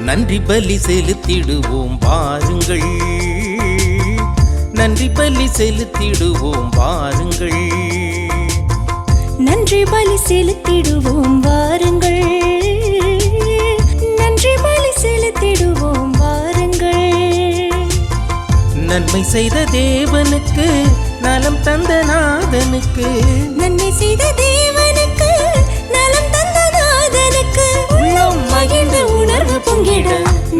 நன்றி பலி செலுத்திடுவோம் வாருங்கள், நன்றி பலி செலுத்திடுவோம் வாருங்கள், நன்றி பலி செலுத்திடுவோம் வாருங்கள், நன்றி பலி செலுத்திடுவோம் வாருங்கள். நன்மை செய்த தேவனுக்கு, நலம் தந்த நாதனுக்கு, நன்மை செய்த தேவனுக்கு, நலம் தந்த நாதனுக்கு, உள்ளம் மகிழ்ந்த உணர்வு பொங்கிட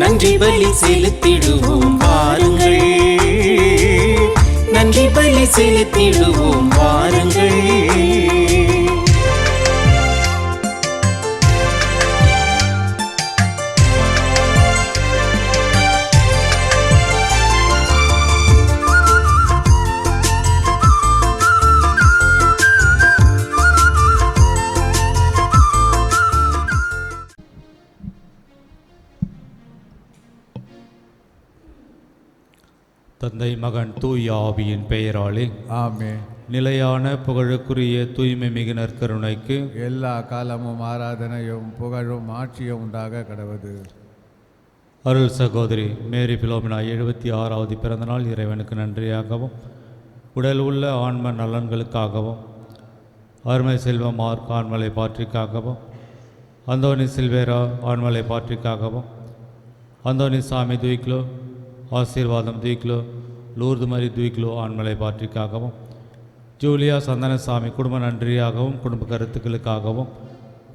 நன்றி பலி செலுத்திடுவோம் வாருங்கள், நன்றி பலி செலுத்திடுவோம் வாருங்கள். தந்தை மகன் தூய ஆவியின் பெயராலே ஆமென். நிலையான புகழுக்குரிய தூய்மை மிகு நற்கருணைக்கு எல்லா காலமும் ஆராதனையும் புகழும் ஆட்சியும் உண்டாக கடவுது. அருள் சகோதரி மேரி பிலோமினா 76வது பிறந்தநாள் இறைவனுக்கு நன்றியாகவும், உடல் உள்ள ஆன்ம நலன்களுக்காகவும், அருமை செல்வம் மார்க் ஆண்மலை பாற்றிக்காகவும், அந்தோனி சில்வேரா ஆண்மலை பாற்றிக்காகவும், அந்தோனி சாமி துய்க்லோ ஆசீர்வாதம் துய்க்லோ, லூர்து மரி துய்க்லோ ஆண்மலை பாற்றிக்காகவும், ஜூலியா சந்தனசாமி குடும்ப நன்றியாகவும், குடும்ப கருத்துக்களுக்காகவும்,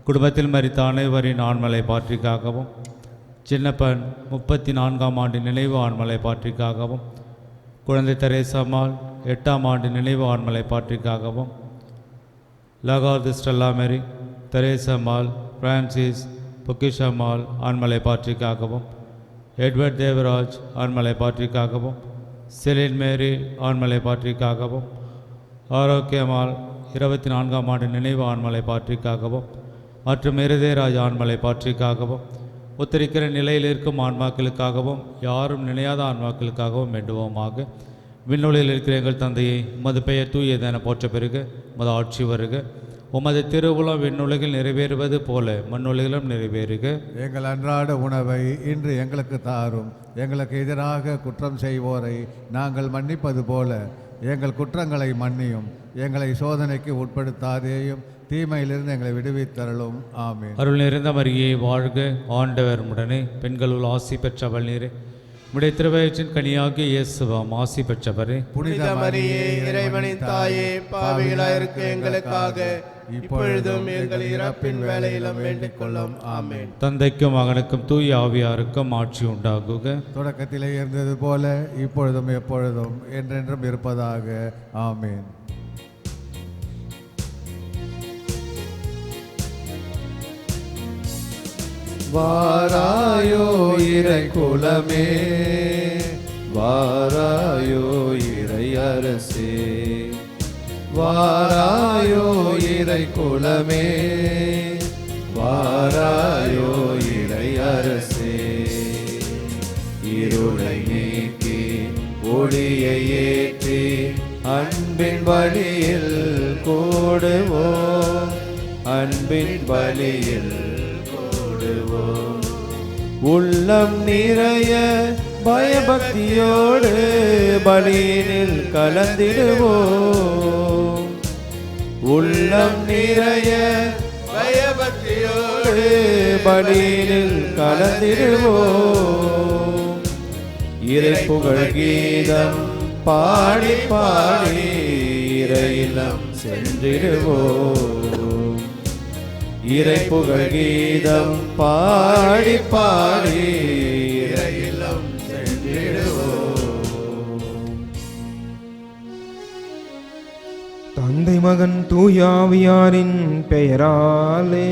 குடும்பத்தில் மரித்த அனைவரின் ஆண்மலை பாற்றிக்காகவும், சின்னப்பன் 34ஆம் ஆண்டு நினைவு ஆண்மலை பாற்றிக்காகவும், குழந்தை தெரேசம்மாள் 8ஆம் ஆண்டு நினைவு ஆண்மலை பாற்றிக்காகவும், லகார்து Stella Mary, Theresammal, Francis, Pokkishammal ஆண்மலை பாற்றிக்காகவும், எட்வர்ட் தேவராஜ் ஆண்மலை பாற்றிக்காகவும், செலின் மேரி ஆண்மலை பாற்றிக்காகவும், ஆரோக்கியமால் 24ஆம் ஆண்டு நினைவு ஆண்மலை பாற்றிக்காகவும், மற்றும் இருதயராஜ் ஆண்மலை பாற்றிக்காகவும், உத்தரிக்கிற நிலையில் இருக்கும் ஆன்மாக்களுக்காகவும், யாரும் நினையாத ஆன்மாக்களுக்காகவும் வேண்டுவோமாக. விண்ணுலகில் இருக்கிற எங்கள் தந்தையை, உமது பெயர் தூயதென போற்ற பெறுக, உமது ஆட்சி வருக, உமது திருவுளம் விண்ணுலகில் நிறைவேறுவது போல மண்ணுலகிலும் நிறைவேறுக. எங்கள் அன்றாட உணவை இன்று எங்களுக்கு தாரும். எங்களுக்கு எதிராக குற்றம் செய்வோரை நாங்கள் மன்னிப்பது போல எங்கள் குற்றங்களை மன்னியும். எங்களை சோதனைக்கு உட்படுத்தாதேயும், தீமையிலிருந்து எங்களை விடுவித்தருளும். ஆமென். அருள் நிறைந்த மரியே வாழ்க, ஆண்டவர் உடனே பெண்களுள் ஆசி பெற்றவள் நீரே, உடைய திருவயிற்றின் கனியாகிய இயேசுவாம் ஆசி பெற்றவரே. புனித மரியே இறைவனின் தாயே, பாவிகளாயிருக்க எங்களுக்காக இப்பொழுதும் எங்கள் இறப்பின் வேளையிலும் வேண்டிக் கொள்ளும். ஆமென். தந்தைக்கும் மகனுக்கும் தூய ஆவியாருக்கும் ஆட்சி உண்டாகுக. தொடக்கத்திலே இருந்தது போல இப்பொழுதும் எப்பொழுதும் என்றென்றும் இருப்பதாக. ஆமென். வாராயோ இறை குலமே, வாராயோ இறை அரசே, வாராயோ இறை குலமே, வாராயோ இறை அரசே. இருளை நீக்கி ஒளியை ஏற்றி அன்பின் வழியில் கூடுவோம், அன்பின் வழியில் உள்ளம் நிறைய பயபக்தியோடு பலியினில் கலந்திடுவோம், உள்ளம் நிறைய பயபக்தியோடு பலியினில் கலந்திடுவோம். இறை புகழ் கீதம் பாடி பாடி இறையிலம் சென்றிடுவோம், இறை புகழ் கீதம் பாடி பாடி இறையிலம் சென்றிடுவோம். தந்தை மகன் தூயாவியாரின் பெயராலே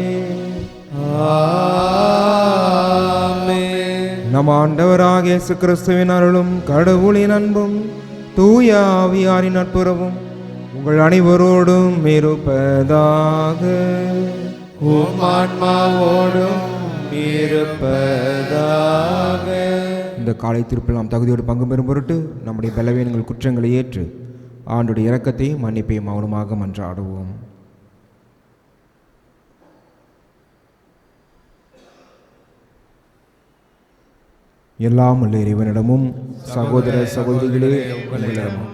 ஆமென். நம் ஆண்டவராகிய இயேசு கிறிஸ்துவின் அருளும் கடவுளின் அன்பும் தூயாவியாரின் நட்புறவும் உங்கள் அனைவரோடும் இருப்பதாக. உம் ஆன்மாவோடும் இருப்பதாக. இந்த காலை திருப்பில் நாம் தகுதியோடு பங்கு பெறும் பொருட்டு நம்முடைய பலவீனங்கள் குற்றங்களை ஏற்று ஆண்டுடைய இரக்கத்தையும் மன்னிப்பையும் மௌனமாக மன்றாடுவோம். எல்லாம் உள்ள இறைவனிடமும் சகோதர சகோதரிகளே உங்களிடமும்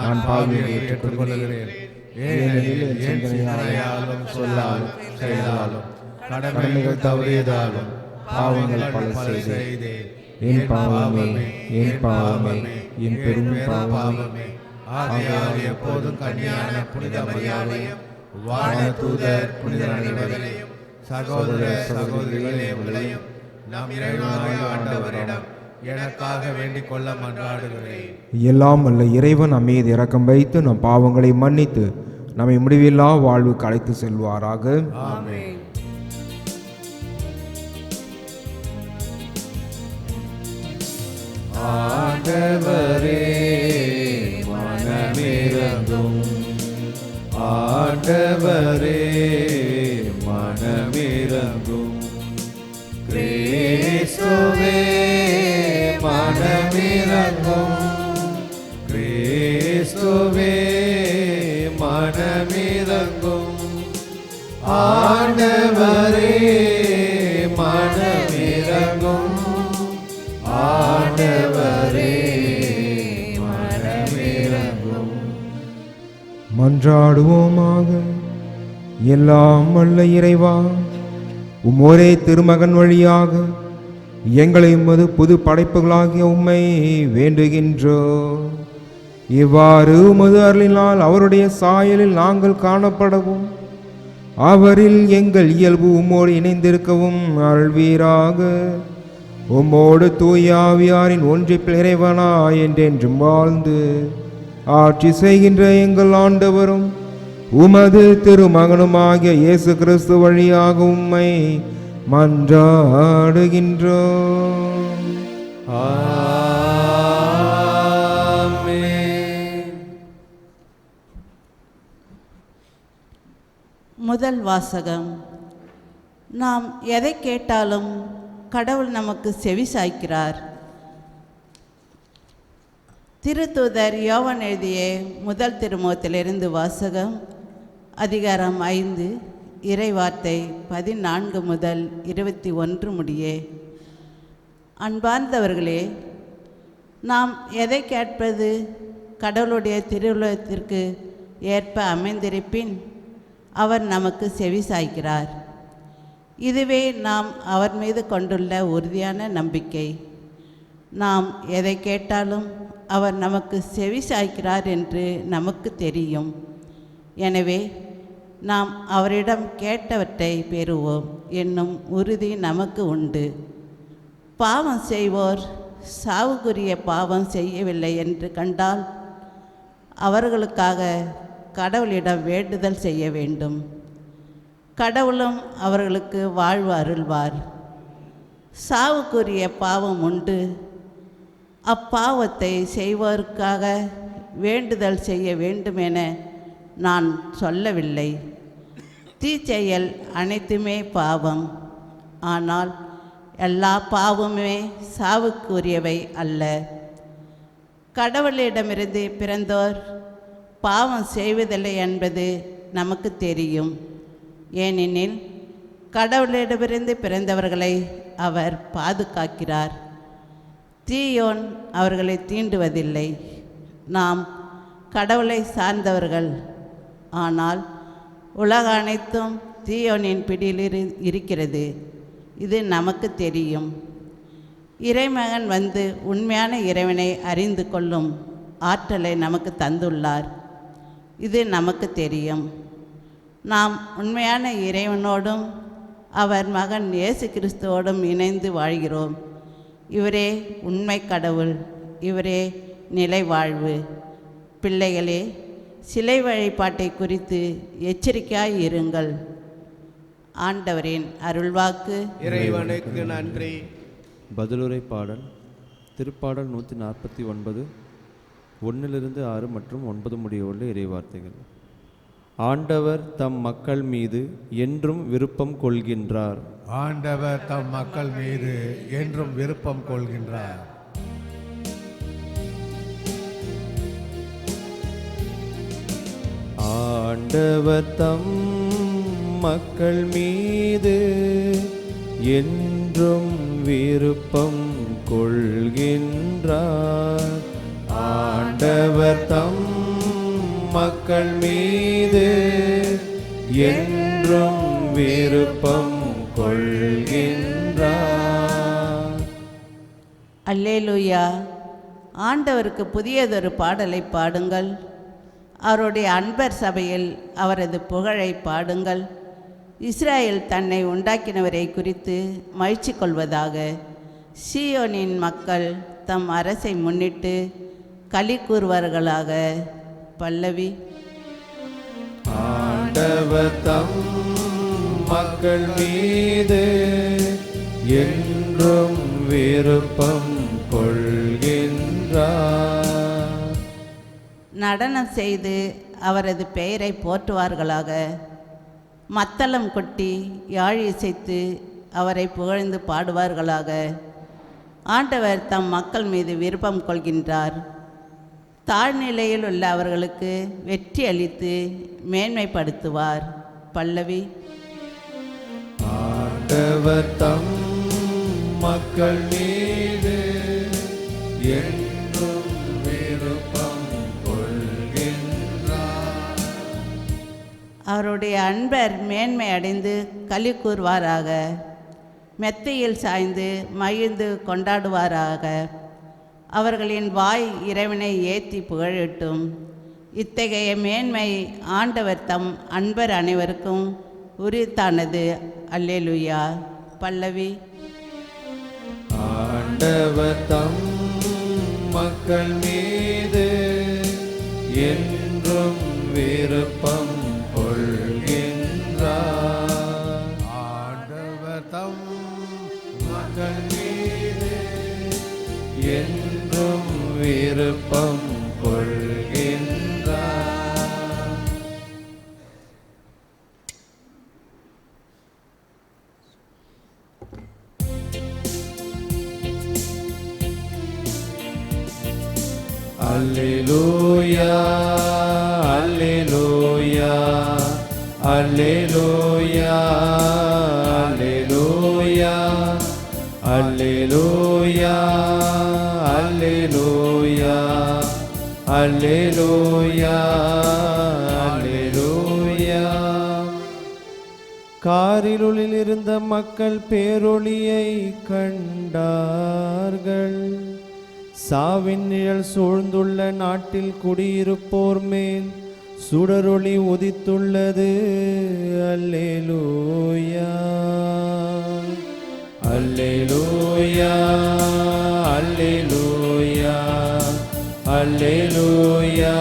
நான் பாவியை ஏற்றுக்கொள்கிறேன். ஏனெனில் என் சிந்தனையாலும் சொல்லாலும் செயலாலும் கடமைகள் தவறியதாலும் பாவங்கள் பல செய்தேன். என் பாவமே, என் பாவமே, என் பெரும் பாவமே. ஆகையால் எப்போதும் கன்னியான புனித மரியாதையும் வான தூதர் புனித அனைவரையும் சகோதர சகோதரிகளே உங்களையும் நம் இறைவனாகிய ஆண்டவரிடம் எனக்காக வேண்டிக் கொள்ள மன்றாடுகிறேன். எல்லாம் வல்ல இறைவன் நம் மீது இரக்கம் வைத்து நம் பாவங்களை மன்னித்து நம்மை முடிவில்லா வாழ்வுக்கு அழைத்து செல்வாராக. ஆமென். ஆண்டவரே மனமிரங்கும், ஆண்டவரே மனமிரங்கும். கிறிஸ்துவே மனமிரங்கும், கிறிஸ்துவே மனமிரங்கும். ஆண்டவரே மனமிரங்கும், ஆண்டவரே மனமிரங்கும். மன்றாடுவோமாக. எல்லாம் வல்ல இறைவா, ஒரே திருமகன் வழியாக எங்களை உமது புது படைப்புகளாகிய உம்மை வேண்டுகின்றோ. இவ்வாறு உமது அருளினால் அவருடைய சாயலில் நாங்கள் காணப்படவும் அவரில் எங்கள் இயல்பு உம்மோடு இணைந்திருக்கவும் அருள்வீராக. உம்மோடு தூய ஆவியாரின் ஒன்றிப்பில் இறைவனா என்றென்றும் வாழ்ந்து ஆட்சி செய்கின்ற எங்கள் ஆண்டவரும் உமது திருமகனுமாகிய இயேசு கிறிஸ்து வழியாக உம்மை மன்றாடுகின்றோம். ஆமென். முதல் வாசகம். நாம் எதை கேட்டாலும் கடவுள் நமக்கு செவி சாய்க்கிறார். திருத்தூதர் யோவான் எழுதிய முதல் திருமுகத்திலிருந்து வாசகம். அதிகாரம் 5 இறைவார்த்தை 14 முதல் 21 முடிய. அன்பார்ந்தவர்களே, நாம் எதை கேட்பது கடவுளுடைய திருவுளத்திற்கு ஏற்ப அமைந்திருப்பின் அவர் நமக்கு செவி சாய்க்கிறார். இதுவே நாம் அவர் மீது கொண்டுள்ள உறுதியான நம்பிக்கை. நாம் எதை கேட்டாலும் அவர் நமக்கு செவி சாய்க்கிறார் என்று நமக்கு தெரியும். எனவே நாம் அவரிடம் கேட்டவற்றை பெறுவோம் என்னும் உறுதி நமக்கு உண்டு. பாவம் செய்வோர் சாவுக்குரிய பாவம் செய்யவில்லை என்று கண்டால் அவர்களுக்காக கடவுளிடம் வேண்டுதல் செய்ய வேண்டும். கடவுளும் அவர்களுக்கு வாழ்வு அருள்வார். சாவுக்குரிய பாவம் உண்டு. அப்பாவத்தை செய்வோருக்காக வேண்டுதல் செய்ய வேண்டுமென நான் சொல்லவில்லை. தீச்செயல் அனைத்துமே பாவம். ஆனால் எல்லா பாவமுமே சாவுக்குரியவை அல்ல. கடவுளிடமிருந்து பிறந்தோர் பாவம் செய்வதில்லை என்பது நமக்கு தெரியும். ஏனெனில் கடவுளிடமிருந்து பிறந்தவர்களை அவர் பாதுகாக்கிறார். தீயோன் அவர்களை தீண்டுவதில்லை. நாம் கடவுளை சார்ந்தவர்கள். ஆனால் உலக அனைத்தும் தீயோனின் பிடியில் இருக்கிறது. இது நமக்கு தெரியும். இறைமகன் வந்து உண்மையான இறைவனை அறிந்து கொள்ளும் ஆற்றலை நமக்கு தந்துள்ளார். இது நமக்கு தெரியும். நாம் உண்மையான இறைவனோடும் அவர் மகன் இயேசு கிறிஸ்துவோடும் இணைந்து வாழ்கிறோம். இவரே உண்மை கடவுள், இவரே நிலை வாழ்வு. பிள்ளைகளே, சிலை வழிபாட்டை குறித்து எச்சரிக்கையாய் இருங்கள். ஆண்டவரின் அருள்வாக்கு. இறைவனுக்கு நன்றி. பதிலுரை பாடல். திருப்பாடல் 149 1 6 மற்றும் 9 முடிய உள்ள இறைவார்த்தைகள். ஆண்டவர் தம் மக்கள் மீது என்றும் விருப்பம் கொள்கின்றார். ஆண்டவர் தம் மக்கள் மீது என்றும் விருப்பம் கொள்கின்றார். ஆண்டவர் தம் மக்கள் மீது என்றும் விருப்பம் கொள்கின்றார். ஆண்டவர் தம் மக்கள் மீது என்றும் விருப்பம் கொள்கின்றார். அல்லேலூயா. ஆண்டவருக்கு புதியதொரு பாடலை பாடுங்கள். அவருடைய அன்பர் சபையில் அவரது புகழை பாடுங்கள். இஸ்ராயேல் தன்னை உண்டாக்கினவரை குறித்து மகிழ்ச்சி கொள்வதாக. சீயோனின் மக்கள் தம் அரசை முன்னிட்டு களி கூறுவார்களாக. பல்லவி. ஆண்டவர் தம் மக்கள் மீது என்றும் விருப்பம் கொள்கின்றார். நடனம் செய்து அவரது பெயரை போற்றுவார்களாக. மத்தளம் கொட்டி யாழ் இசைத்து அவரை புகழ்ந்து பாடுவார்களாக. ஆண்டவர் தம் மக்கள் மீது விருப்பம் கொள்கின்றார். தாழ்நிலையில் உள்ள அவர்களுக்கு வெற்றி அளித்து மேன்மைப்படுத்துவார். பல்லவி. ஆண்டவர் தம் மக்கள் மீது என்றும் விருப்பம் கொள்கின்றார். அவருடைய அன்பர் மேன்மை அடைந்து களி கூறுவாராக. மெத்தையில் சாய்ந்து மகிழ்ந்து கொண்டாடுவாராக. அவர்களின் வாய் இறைவனை ஏற்றி புகழட்டும். இத்தகைய மேன்மை ஆண்டவர் தம் அன்பர் அனைவருக்கும் உரித்தானது. அல்லேலூயா. பல்லவி. ஆண்டவர் தம் மக்கள் மீது என்றும் விருப்பம் கொள்கின்றார். ஆண்டவர் தம் மக்கள் மீது என்றும் விருப்பம் கொள்கின்றார். அல்லேலூயா, அல்லேலூயா, அல்லேலூயா, அல்லேலூயா, அல்லேலூயா, அல்லேலூயா, அல்லேலூயா, அல்லேலூயா. காரிருளில் இருந்த மக்கள் பேரொளியை கண்டார்கள். சாவின் நிழல் சூழ்ந்துள்ள நாட்டில் குடியிருப்போர் மேல் சுடரொளி உதித்துள்ளது. அல்லேலூயா, அல்லேலூயா, அல்லேலூயா, அல்லேலூயா,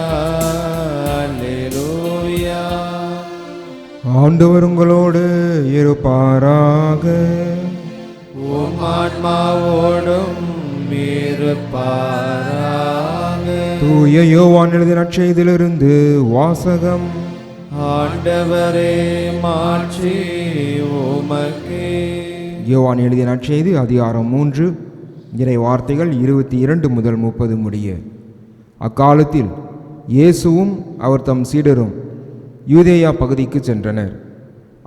அல்லேலூயா. ஆண்டவர் உங்களோடு இருப்பாராக. உம் ஆன்மாவோடும் இருப்பாராக. தூய யோவான் எழுதிய நற்செய்தியிலிருந்து வாசகம். ஆண்டவரே, மாட்சி உமக்கே. யோவான் எழுதிய நற்செய்தி அதிகாரம் 3 இறை வார்த்தைகள் 22 முதல் 30 முடிய. அக்காலத்தில் இயேசுவும் அவர் தம் சீடரும் யூதேயா பகுதிக்கு சென்றனர்.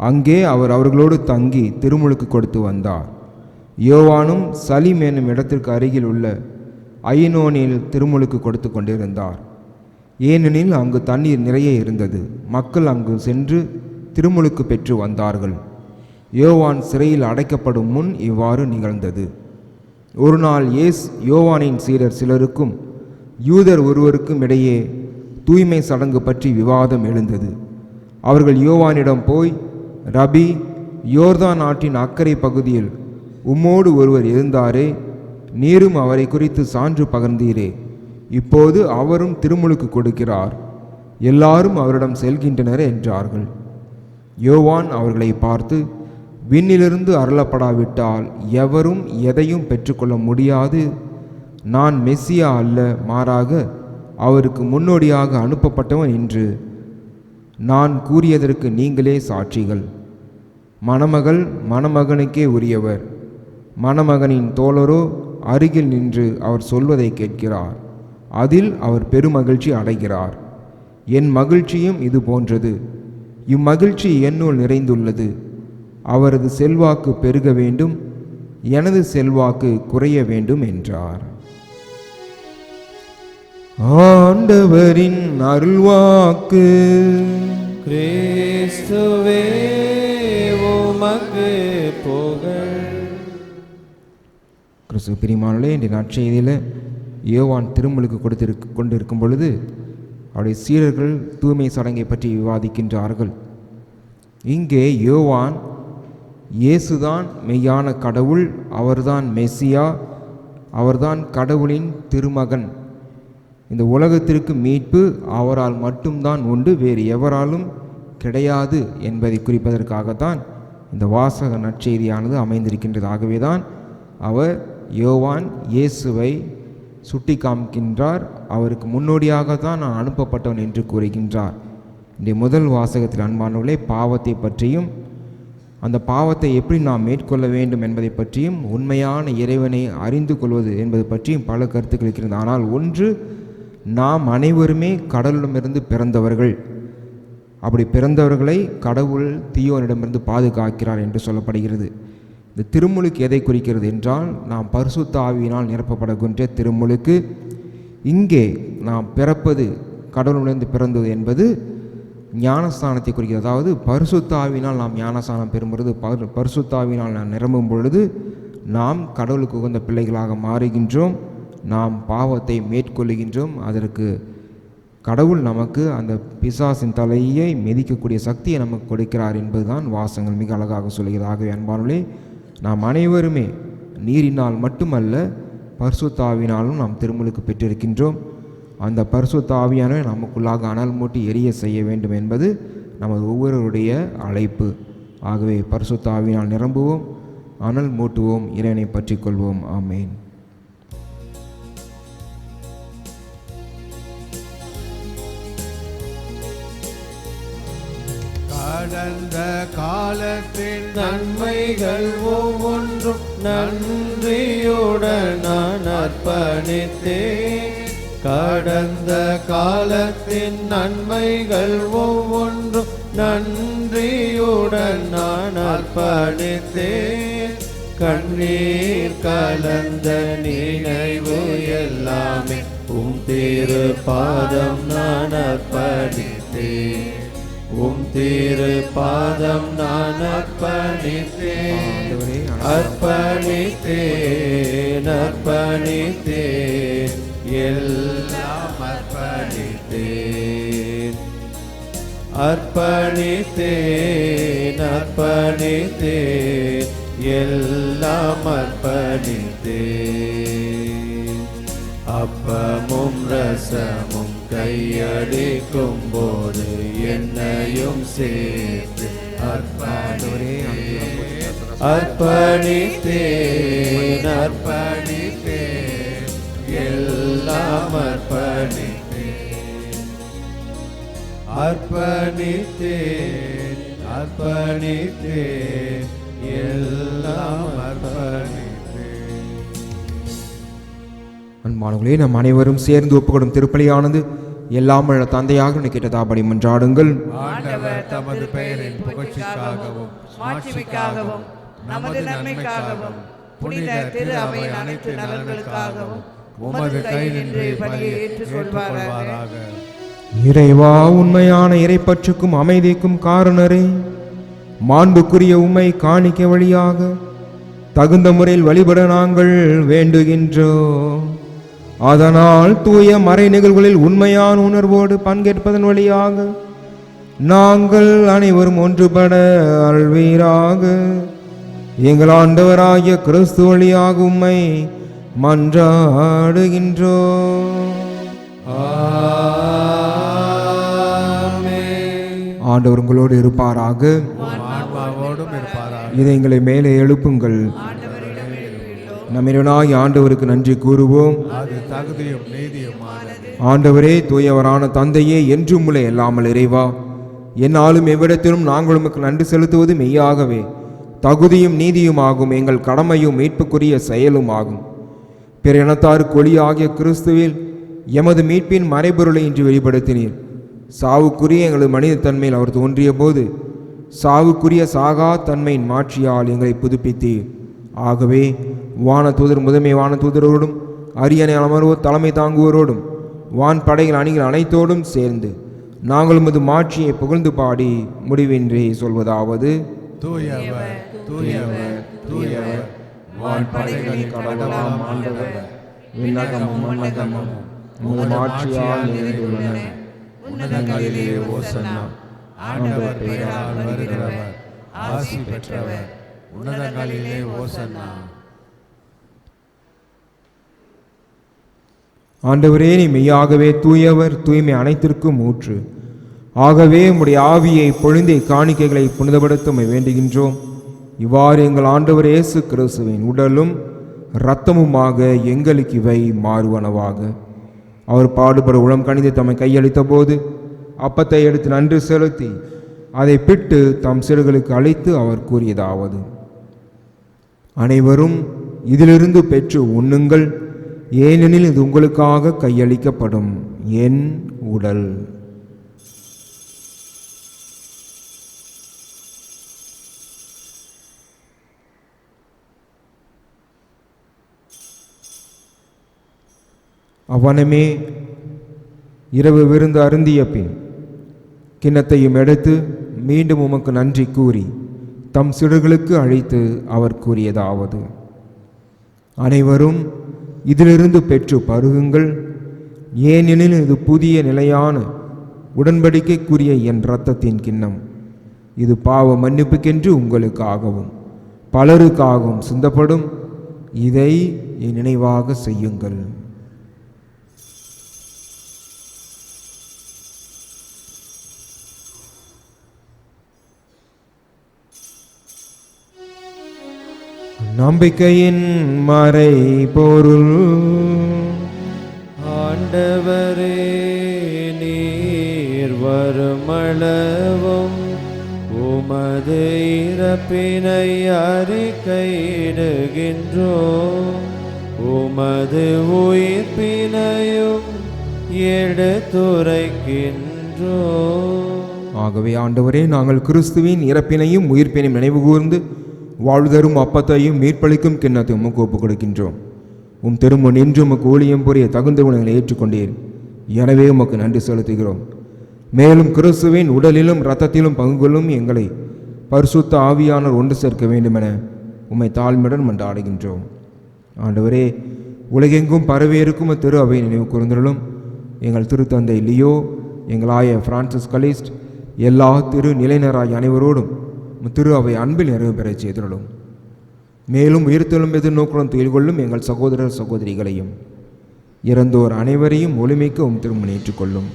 அங்கே அவர் அவர்களோடு தங்கி திருமுழுக்கு கொடுத்து வந்தார். யோவானும் சலீம் என்னும் இடத்திற்கு அருகில் உள்ள ஐனோனில் திருமுழுக்கு கொடுத்து கொண்டிருந்தார். ஏனெனில் அங்கு தண்ணீர் நிறைய இருந்தது. மக்கள் அங்கு சென்று திருமுழுக்கு பெற்று வந்தார்கள். யோவான் சிறையில் அடைக்கப்படும் முன் இவ்வாறு நிகழ்ந்தது. ஒரு நாள் யோவானின் சீடர் சிலருக்கும் யூதர் ஒருவருக்கும் இடையே தூய்மை சடங்கு பற்றி விவாதம் எழுந்தது. அவர்கள் யோவானிடம் போய், ரபி, யோர்தான் ஆற்றின் அக்கறை பகுதியில் உம்மோடு ஒருவர் இருந்தாரே, நீரும் அவரை குறித்து சான்று பகர்ந்தீரே. இப்போது அவரும் திருமுழுக்கு கொடுக்கிறார். எல்லாரும் அவரிடம் செல்கின்றனர் என்றார்கள். யோவான் அவர்களை பார்த்து, விண்ணிலிருந்து அருளப்படாவிட்டால் எவரும் எதையும் பெற்றுக்கொள்ள முடியாது. நான் மெஸ்ஸியா அல்ல, மாறாக அவருக்கு முன்னோடியாக அனுப்பப்பட்டவன் என்று நான் கூறியதற்கு நீங்களே சாட்சிகள். மணமகள் மணமகனுக்கே உரியவர். மணமகனின் தோழரோ அருகில் நின்று அவர் சொல்வதை கேட்கிறார். அதில் அவர் பெருமகிழ்ச்சி அடைகிறார். என் மகிழ்ச்சியும் இது போன்றது. இம்மகிழ்ச்சி என்னுள் நிறைந்துள்ளது. அவரது செல்வாக்கு பெருக வேண்டும். எனது செல்வாக்கு குறைய வேண்டும் என்றார். ஆண்டவரின் அருள்வாக்கு. கிறிஸ்துவே உமக்கு புகழ். கிறிஸ்துவ பிரியமானவர்களே, இன்றைய நற்செய்தியில் யோவான் திருமுழுக்கு கொண்டிருக்கும் பொழுது அவருடைய சீடர்கள் தூய்மை சடங்கை பற்றி விவாதிக்கின்றார்கள். இங்கே யோவான் இயேசுதான் மெய்யான கடவுள், அவர்தான் மெஸ்ஸியா, அவர்தான் கடவுளின் திருமகன், இந்த உலகத்திற்கு மீட்பு அவரால் மட்டும்தான் உண்டு, வேறு எவராலும் கிடையாது என்பதை குறிப்பதற்காகத்தான் இந்த வாசக நற்செய்தியானது அமைந்திருக்கின்றது. ஆகவே தான் அவர் யோவான் இயேசுவை சுட்டி காமிக்கின்றார். அவருக்கு முன்னோடியாகத்தான் நான் அனுப்பப்பட்டவன் என்று கூறுகின்றார். இந்த முதல் வாசகத்தில் அன்பானவர்களே, பாவத்தை பற்றியும் அந்த பாவத்தை எப்படி நாம் மேற்கொள்ள வேண்டும் என்பதை பற்றியும் உண்மையான இறைவனை அறிந்து கொள்வது என்பது பற்றியும் பல கருத்துக்கள் இருக்கிறது. ஆனால் ஒன்று, நாம் அனைவருமே கடவுளிடமிருந்து பிறந்தவர்கள். அப்படி பிறந்தவர்களை கடவுள் தீயோனிடமிருந்து பாதுகாக்கிறார் என்று சொல்லப்படுகிறது. இந்த திருமுழுக்கு எதை குறிக்கிறது என்றால், நாம் பரிசுத்த ஆவியினால் நிரப்பப்படுகின்ற திருமுழுக்கு. இங்கே நாம் பிறப்பது கடவுளிடமிருந்து பிறந்தது என்பது ஞானஸ்தானத்தை குறிக்கிறது. அதாவது பரிசுத்த ஆவியினால் நாம் ஞானஸ்தானம் பெறும்பொழுது, பரிசுத்த ஆவியினால் நாம் நிரம்பும் பொழுது நாம் கடவுளுக்கு உகந்த பிள்ளைகளாக மாறுகின்றோம், நாம் பாவத்தை மேற்கொள்ளுகின்றோம். அதற்கு கடவுள் நமக்கு அந்த பிசாசின் தலையை மிதிக்கக்கூடிய சக்தியை நமக்கு கொடுக்கிறார் என்பதுதான் வாசகங்கள் மிக அழகாக சொல்கிறது. ஆகவே அன்பானவர்களே, நாம் அனைவருமே நீரினால் மட்டுமல்ல பரிசுத்த ஆவியினாலும் நாம் திருமுழுக்கு பெற்றிருக்கின்றோம். அந்த பரிசுத்த ஆவியானவை நமக்குள்ளாக அனல் மூட்டி எரிய செய்ய வேண்டும் என்பது நமது ஒவ்வொருவருடைய அழைப்பு. ஆகவே பரிசுத்த ஆவியினால் நிரம்புவோம், அனல் மூட்டுவோம், இறைவனை பற்றி கொள்வோம். ஆமேன். கடந்த காலத்தின் நன்மைகள் ஒவ்வொன்றும் நன்றியுடன் நான் அர்ப்பணித்தேன். கடந்த காலத்தின் நன்மைகள் ஒவ்வொன்றும் நன்றியுடன் நான் அர்ப்பணித்தேன். கண்ணீர் கலந்த நினைவு எல்லாமே திரு பாதம் நான் அர்ப்பணித்தேன். திரு பாதம் நான் அர்ப்பணித்தேன். அர்ப்பணித்தேன் அர்ப்பணித்தேன் எல்லாம் அர்ப்பணித்தேன். அர்ப்பணித்தேன் அர்ப்பணித்தேன் எல்லாம் அர்ப்பணித்தேன். அப்பமும் ரசமும் கையடிக்கும் போது என்னையும் சேர்த்து அர்ப்பணித்தேன் அர்ப்பணித்தேன் எல்லாம் அர்ப்பணித்தேன். அர்ப்பணித்தேன் அர்ப்பணித்தேன் எல்லாம் அர்ப்பணித்தேன். அன்பானவர்களே, நம் அனைவரும் சேர்ந்து ஒப்புக்கொடும் திருப்பலியானது எல்லாம் உள்ள தந்தையாக கேட்டதாபடி மன்றாடுங்கள். ஆண்டவர் தமது பெயரின் புகழ்ச்சிக்காகவும் மாட்சிமைக்காகவும் நமது நன்மைக்காகவும் புனித திரு அவையின் அனைத்து நலன்களுக்காகவும் உமது கை நின்று பலியை ஏற்றுக்கொள்வாராக. இறைவா, உண்மையான இறைப்பற்றுக்கும் அமைதிக்கும் காரணரே, மாண்புக்குரிய உம்மை காணிக்க வழியாக தகுந்த முறையில் வழிபட நாங்கள் வேண்டுகின்றோம். அதனால் தூய மறை நிகழ்வுகளில் உண்மையான உணர்வோடு பங்கேற்பதன் வழியாக நாங்கள் அனைவரும் ஒன்றுபட அருள்வீராக. எங்கள் ஆண்டவராகிய கிறிஸ்து வழியாக உம்மை மன்றாடுகின்றோம். ஆண்டவர் உங்களோடு இருப்பாராக. ஆன்மாவோடும் இருப்பாராக. இதை எங்களை மேலே எழுப்புங்கள். நம்மிடனாய் ஆண்டவருக்கு நன்றி கூறுவோம். அது தகுதியும் நீதியுமானது. ஆண்டவரே, தூயவரான தந்தையே, என்றும் உள்ள எல்லாமல் இறைவா, என்னாலும் எவ்விடத்திலும் நாங்கள் உமக்கு நன்றி செலுத்துவது மெய்யாகவே தகுதியும் நீதியுமாகும், எங்கள் கடமையும் மீட்புக்குரிய செயலும் ஆகும். பிற இனத்தாருக்கு ஒளியாகிய கிறிஸ்துவில் எமது மீட்பின் மறைபொருளை இன்று வெளிப்படுத்தினீர். சாவுக்குரிய எங்களது மனித தன்மையில் அவர் தோன்றிய போது சாவுக்குரிய சாகா தன்மையின் மாட்சியால் எங்களை புதுப்பித்தீர். ஆகவே வானதூதர் முதன்மை வானதூதரோடும் அரியணை அமர்வோர் தலைமை தாங்குவோரோடும் வான் படைகள் அணிகள் அனைத்தோடும் சேர்ந்து நாங்கள் உமது மாட்சியை புகழ்ந்து பாடி முடிவின்றி சொல்வதாவது: தூயவர் தூயவர் தூயவர், வான் படைகளின் கடவுளாம் ஆண்டவர், விண்ணகமும் மண்ணகமும் உமது மாட்சியால் நிறைந்துள்ளன. உன்னதங்களிலே ஓசன்னா. ஆண்டவர் பெயரால் வருகிறவர் ஆசி பெற்றவர். உன்னதங்களிலே ஓசன்னா. ஆண்டவரே, நீ மெய்யாகவே தூயவர், தூய்மை அனைத்திற்கும் ஊற்று. ஆகவே உம்முடைய ஆவியை பொழிந்த காணிக்கைகளை புனிதப்படுத்த வேண்டுகின்றோம். இவ்வாறு எங்கள் ஆண்டவர் இயேசு கிறிஸ்துவின் உடலும் இரத்தமுமாக எங்களுக்கு இவை மாறுவனவாக. அவர் பாடுபட உளம் கணிந்து தம்மை கையளித்த போது அப்பத்தை எடுத்து நன்றி செலுத்தி அதை பிட்டு தம் சிறுகளுக்கு அளித்து அவர் கூறியதாவது: அனைவரும் இதிலிருந்து பெற்று உண்ணுங்கள், ஏனெனில் இது உங்களுக்காக கையளிக்கப்படும் என் உடல். அவனமே இரவு விருந்து அருந்திய பின் கிண்ணத்தையும் எடுத்து மீண்டும் உமக்கு நன்றி கூறி தம் சிறுகளுக்கு அழைத்து அவர் கூறியதாவது: அனைவரும் இதிலிருந்து பெற்று பருகுங்கள், ஏனெனில் இது புதிய நிலையான உடன்படிக்கைக்குரிய என் இரத்தத்தின் கிண்ணம். இது பாவ மன்னிப்புக்கென்று உங்களுக்காகவும் பலருக்காகவும் சிந்தப்படும். இதை என் நினைவாக செய்யுங்கள். நம்பிக்கையின் மறை பொருள். ஆண்டவரே, நீர் வருமளவும் உமது இறப்பினை அறிக்கையிடுகின்றோம், உமது உயிர்ப்பினையும் எடுத்துரைக்கின்றோம். ஆகவே ஆண்டவரே, நாங்கள் கிறிஸ்துவின் இறப்பினையும் உயிர்ப்பினையும் நினைவு கூர்ந்து வாழ்தரும் அப்பத்தையும் மீட்பளிக்கும் கிண்ணத்தையும் உமக்கு ஒப்புக் கொடுக்கின்றோம். உம் திரும்ப நின்று உமக்கு ஊழியம் புரிய தகுந்த குணங்களை ஏற்றுக்கொண்டீர். எனவே உமக்கு நன்றி செலுத்துகிறோம். மேலும் கிறிஸ்துவின் உடலிலும் இரத்தத்திலும் பங்கு கொள்ளும் எங்களை பரிசுத்த ஆவியானவர் ஒன்று சேர்க்க வேண்டுமென உம்மை தாழ்மையுடன் மன்றாடுகின்றோம். ஆண்டவரே, உலகெங்கும் பரவியிருக்கும் திரு அவை நினைவு கூர்ந்தருளும். எங்கள் திருத்தந்தை லியோ, எங்களாய பிரான்சிஸ் கலிஸ்ட், எல்லா திரு நிலையினராய் அனைவரோடும் திரு அவை அன்பில் நிறைவு பெறச் செய்துள்ளோம். மேலும் உயிர்த்தெழும் எதிர்நோக்குடன் துயில் கொள்ளும் எங்கள் சகோதரர் சகோதரிகளையும் இறந்தோர் அனைவரையும் ஒளிமைக்கு திருமணம் ஏற்றுக்கொள்ளும்.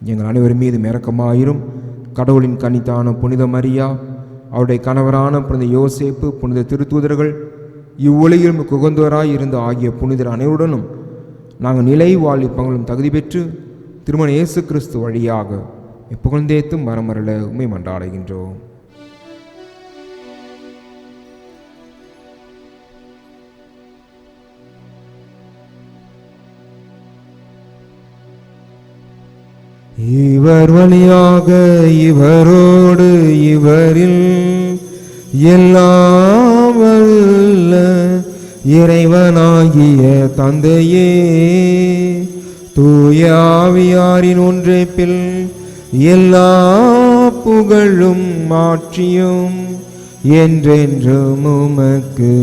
எங்கள் அனைவர் மீது இரக்கமாயிரும். கடவுளின் கன்னித்தான புனித மரியா, அவருடைய கணவரான புனித யோசேப்பு, புனித திருத்தூதர்கள், இவ்வுலகிலும் குகந்தோராய் இருந்து ஆகிய புனிதர் அனைவருடனும் நாங்கள் நிலை வாழ்வி பங்களும் தகுதி பெற்று திருமண இயேசு கிறிஸ்து வழியாக புகழ்ந்தேத்தும் மரமரல உண்மை மன்றாடுகின்றோம். இவர் வழியாக இவரோடு இவரில் எல்லாம் வல்ல இறைவனாகிய தந்தையே, தூய ஆவியாரின் ஒன்றைப்பில் எல்லா புகழும் மாற்றியும் என்றென்றும் உமக்கு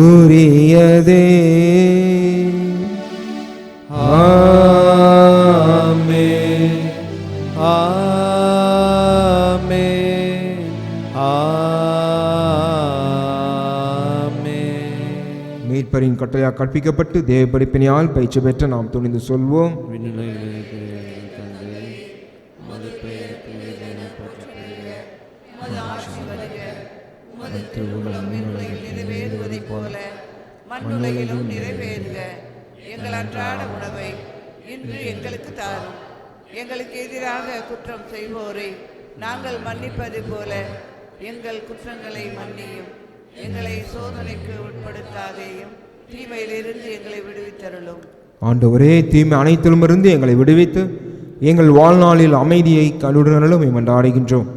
உரியதே. மீட்பரின் கட்டளையாக கற்பிக்கப்பட்டு தேவ படிப்பினையால் பயிற்சி பெற்ற நாம் துணிந்து சொல்வோம்: நிறைவேறுவதைப் போல மண்ணுலகிலும் நிறைவேறுக. எங்கள் அன்றாட உணவை இன்று எங்களுக்கு தாரும். எங்களுக்கு எதிராக குற்றம் செய்வோரை நாங்கள் மன்னிப்பது போல எங்கள் குற்றங்களை மன்னியும். எங்களை சோதனைக்கு உட்படுத்தாதேயும், தீமையிலிருந்து எங்களை விடுவித்தருளும். ஆண்டவரே, தீமை அனைத்திலுமிருந்து எங்களை விடுவித்து எங்கள் வாழ்நாளில் அமைதியை கண்டுடனும் மன்றாடுகின்றோம்.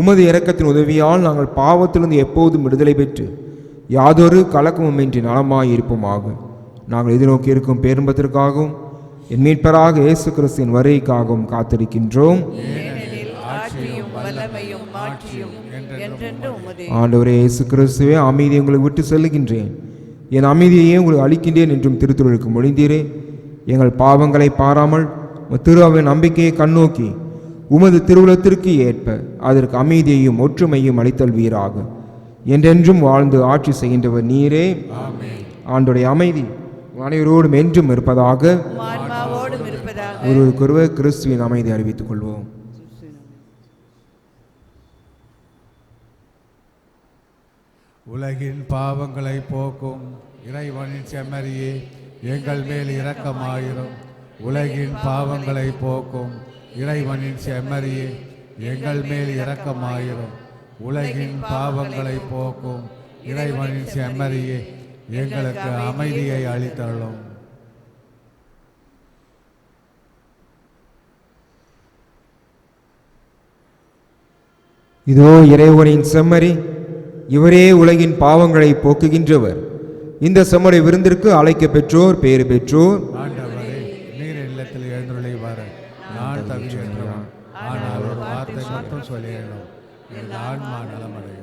உமது இரக்கத்தின் உதவியால் நாங்கள் பாவத்திலிருந்து எப்போதும் விடுதலை பெற்று யாதொரு கலக்கமுமின்றி நலமாயிருப்போமாக. நாங்கள் எதிர்நோக்கி இருக்கும் பேரும்பத்திற்காகவும் என் மீட்பராக இயேசு கிறிஸ்துவின் வருகைக்காகவும் காத்திருக்கின்றோம். ஏனெனில் ஆட்சியும் வல்லமையும் மாட்சியும் என்றென்றும் உமதே. ஆண்டவரே இயேசு கிறிஸ்துவே, அமைதியை உங்களுக்கு விட்டு செல்லுகின்றேன், என் அமைதியையே உங்களுக்கு அளிக்கின்றேன் என்றும் திருத்துறைக்கு மொழிந்தீரே. எங்கள் பாவங்களை பாராமல் திரு நம்பிக்கையை கண்ணோக்கி உமது திருவுளத்திற்கு ஏற்ப அதற்கு அமைதியையும் ஒற்றுமையும் அளித்தல்வீராக. என்றென்றும் வாழ்ந்து ஆட்சி செய்கின்றவர் நீரே. ஆண்டோடைய அமைதி அனைவரோடும் என்றும் இருப்பதாக. ஒருவருக்கொருவர் கிறிஸ்துவின் அமைதி அறிவித்துக் கொள்வோம். உலகின் பாவங்களை போக்கும் இறைவனின் செம்மறியே, எங்கள் மேல் இரக்கமாயிரும். உலகின் பாவங்களை போக்கும் இறைவனின் செம்மறியே, எங்கள் மேல் இரக்கமாயிரும். உலகின் பாவங்களை போக்கும் இறைவனின் செம்மறியே, எங்களுக்கு அமைதியை அளித்தருளும். இதோ இறைவனின் செம்மறி, இவரே உலகின் பாவங்களை போக்குகின்றவர். இந்த செம்மறி விருந்திற்கு அழைக்க பெற்றோர் பேறு பெற்றோர். ஆண்டவரே, நீர் இல்லத்தில் எழுந்துள்ளே வர நான் தகுதியற்றவன். ஆனால் ஒரு வார்த்தை மட்டும் சொல்லிடணும், என் ஆன்மா நலமடையும்.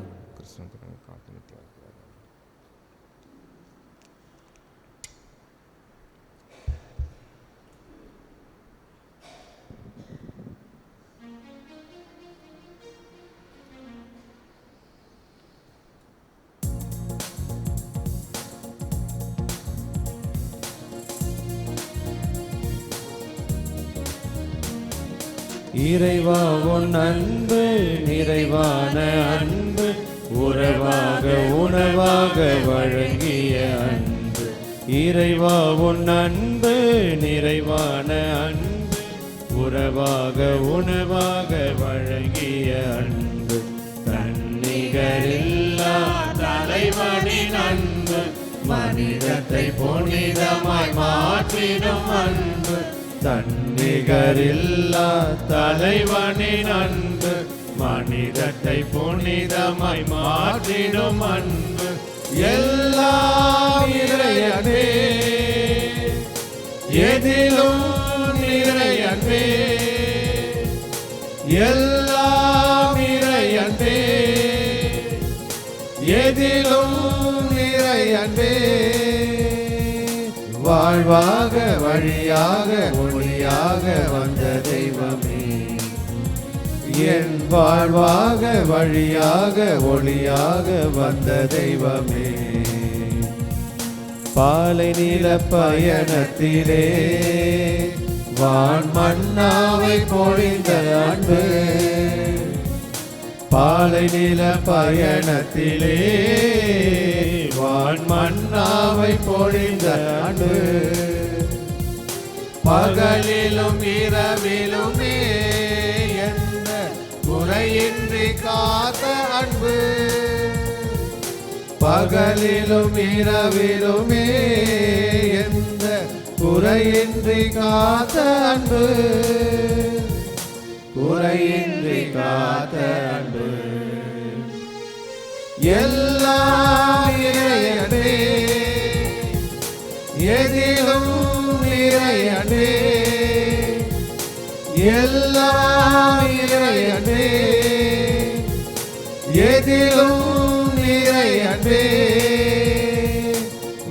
இறைவா உன் அன்பு நிறைவான அன்பு, உறவாக உணவாக வழங்கிய அன்பு. இறைவா உன் அன்பு நிறைவான அன்பு, உறவாக உணவாக வழங்கிய அன்பு. தன்னிகரில்லா தலைவனின் அன்பு, மனிதத்தை புனிதமாய் மாற்றிடும் அன்பு. தன்னிகரில்லா தலைவனின் அன்பு, மனிதத்தை புனிதமாய் மாற்றிடும் அன்பு. எல்லாம் இறையன்பே, எதிலும் இறையன்பே, எல்லாம் இறையன்பே, எதிலும் இறையன்பே. வாழ்வாக வழியாக ஒளியாக வந்த தெய்வமே, என் வாழ்வாக வழியாக ஒளியாக வந்த தெய்வமே. பாலை நில பயணத்திலே வான் மன்னாவை பொழிந்த அன்பு. பாலை நில பயணத்திலே வான் மன்னாவை பொழிந்த அன்பு. பகலிலும் இரவிலுமே எந்த குறையின்றி காத்த அன்பு. பகலிலும் இரவிலுமே எந்த குறையின்றி காத்த அன்பு. குறையின்றி காத்த அன்பு. எல்லாம் இறையன்பே, எதிலும் இறையன்பே, எல்லாம் இறையன்பே, எதிலும் இறையன்பே.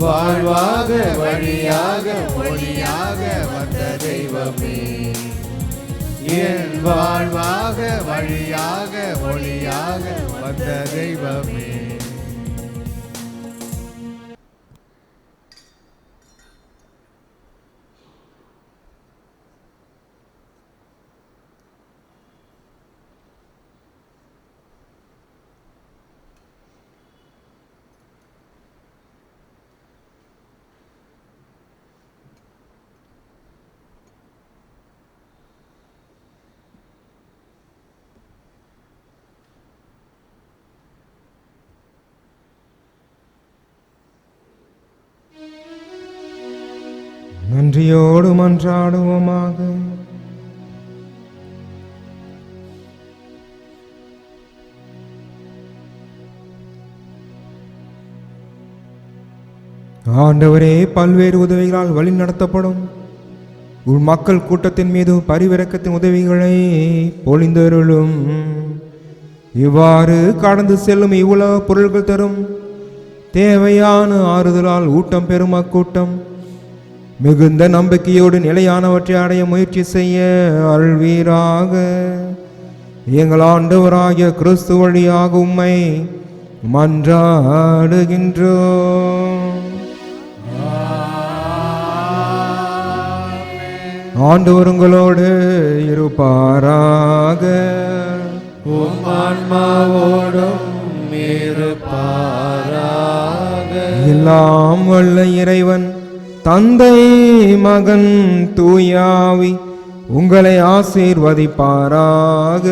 வாழ்வாக வழியாக ஒளியாக வந்த தெய்வமே, என் வாழ்வாக வழியாக ஒளியாக வந்த தெய்வமே. நன்றியோடு மன்றாடுவோமாக. ஆண்டவரே, பல்வேறு உதவிகளால் வழி நடத்தப்படும் உள் மக்கள் கூட்டத்தின் மீது பரிவிரக்கத்தின் உதவிகளை பொழிந்தருளும். இவ்வாறு கடந்து செல்லும் இவ்வுலக பொருள்கள் தரும் தேவையான ஆறுதலால் ஊட்டம் பெறும் அக்கூட்டம் மிகுந்த நம்பிக்கையோடு நிலையானவற்றை அடைய முயற்சி செய்ய அருள்வீராக. எங்கள் ஆண்டவராகிய கிறிஸ்து வழியாக உம்மை மன்றாடுகின்றோம். ஆண்டவர் உங்களோடு இருப்பாராக. உம் ஆன்மாவோடும் இருப்பாராக. எல்லாம் வல்ல இறைவன் தந்தை, மகன், தூயாவி உங்களை ஆசீர்வதிப்பாராக.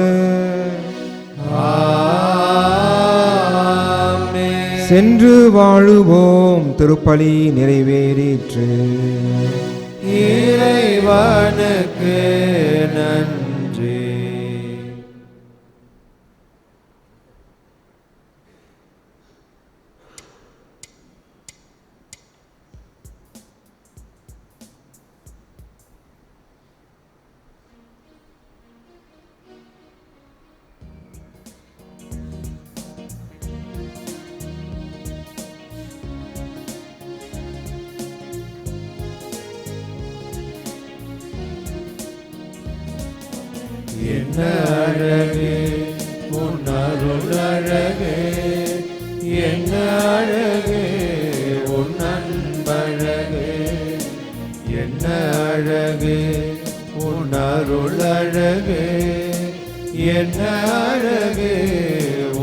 சென்று வாழுவோம். திருப்பலி நிறைவேறிற்று. இறைவனுக்கு நன்றி. என்ன அழகு உன் அருள் அழகு, என்ன அழகு உன் அன்பழகு, என்ன அழகு உன் அருள் அழகு, என்ன அழகு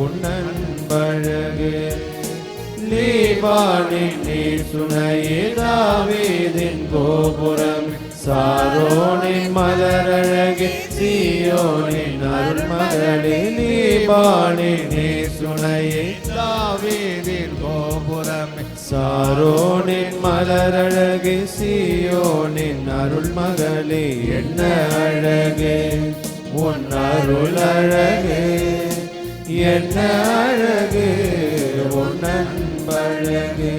உன் அன்பழகு. லீபானின் நீர் சுனையே தாவீதின் கோபுரம், சாரோனின் மலரழகு சீயோனின் அருள்மகளே. லீபானின் நீர் சுனையே தாவீதின் கோபுரம், சாரோனின் மலரழகு சீயோனின் அருள்மகளே. என்ன அழகு உன் அருள் அழகு, என்ன அழகு உன் அன்பழகு.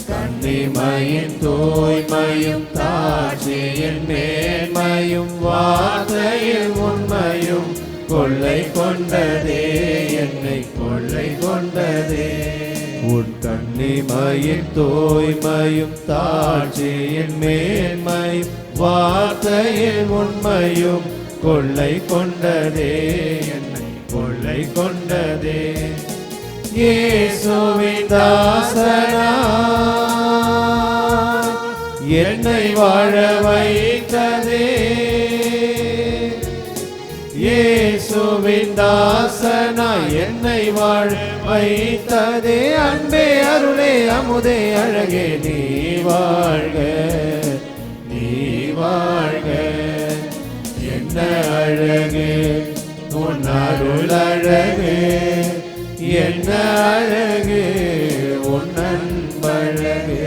கன்னிமையின் தூய்மையும் தாட்சியின் மேன்மையும் வார்த்தையில் உண்மையும் கொள்ளை கொண்டதே, என்னை கொள்ளை கொண்டதே. உன் கன்னிமையின் தூய்மையும் தாட்சியின் மேன்மையும் வார்த்தையில் உண்மையும் கொள்ளை கொண்டதே, என்னை கொள்ளை கொண்டதே. இயேசுவின் தாசனாய் என்னை வாழ வைத்ததே, இயேசுவின் தாசனாய் என்னை வாழ வைத்ததே. அன்பே அருளே அமுதே அழகே நீ வாழ்க, நீ வாழ்க. என்ன அழகு உன் அருள் அழகு, என்ன அழகு உன் அன்பழகு.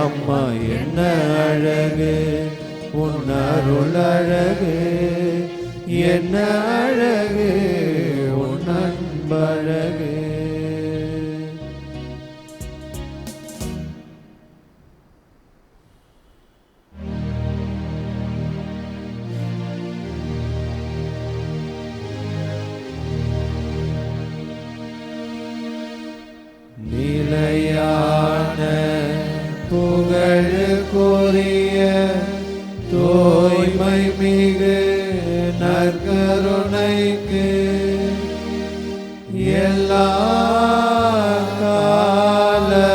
அம்மா என்ன அழகு உன் அருள் அழகு, என்ன அழகு உன் அன்பழகு. நிலையான புகழுக்குரிய தூய்மை மிகு நற்கருணைக்கு எல்லா காலமும்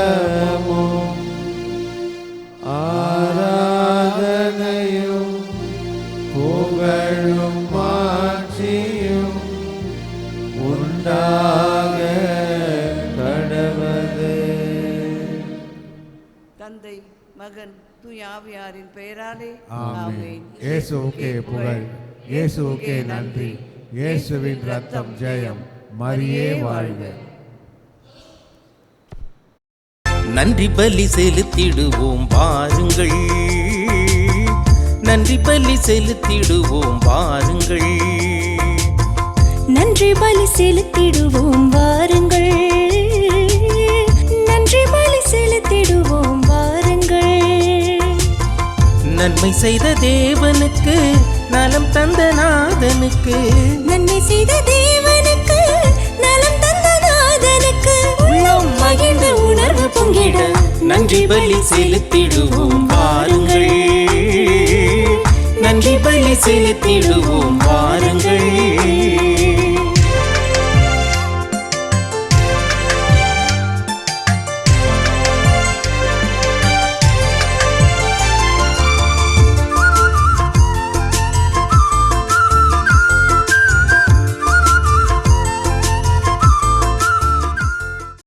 ஆராதனையும் புகழும் மாட்சியும் உண்டாக கடவது. தந்தை, மகன், தூய ஆவியாரின் பெயராலே ஆமென். இயேசுவுக்கே புகழ், இயேசுவுக்கே நன்றி, இயேசுவின் ரத்தம் ஜெயம், மரியே வாழ்க. நன்றி பலி செலுத்திடுவோம் வாருங்கள், நன்றி பலி செலுத்திடுவோம் வாருங்கள். நன்றி பலி செலுத்திடுவோம் வாருங்கள், நன்றி பலி செலுத்திடுவோம் வாருங்கள். நன்மை செய்த தேவனுக்கு நலம் தந்த நாதனுக்கு, நன்மை செய்த தேவனுக்கு நலம் தந்த நாதனுக்கு உள்ளம் மகிழ்ந்த உணர்வு பொங்கிட நன்றி பலி செலுத்திடுவோம் வாருங்கள், நன்றி பலி செலுத்திடுவோம் வாருங்கள்.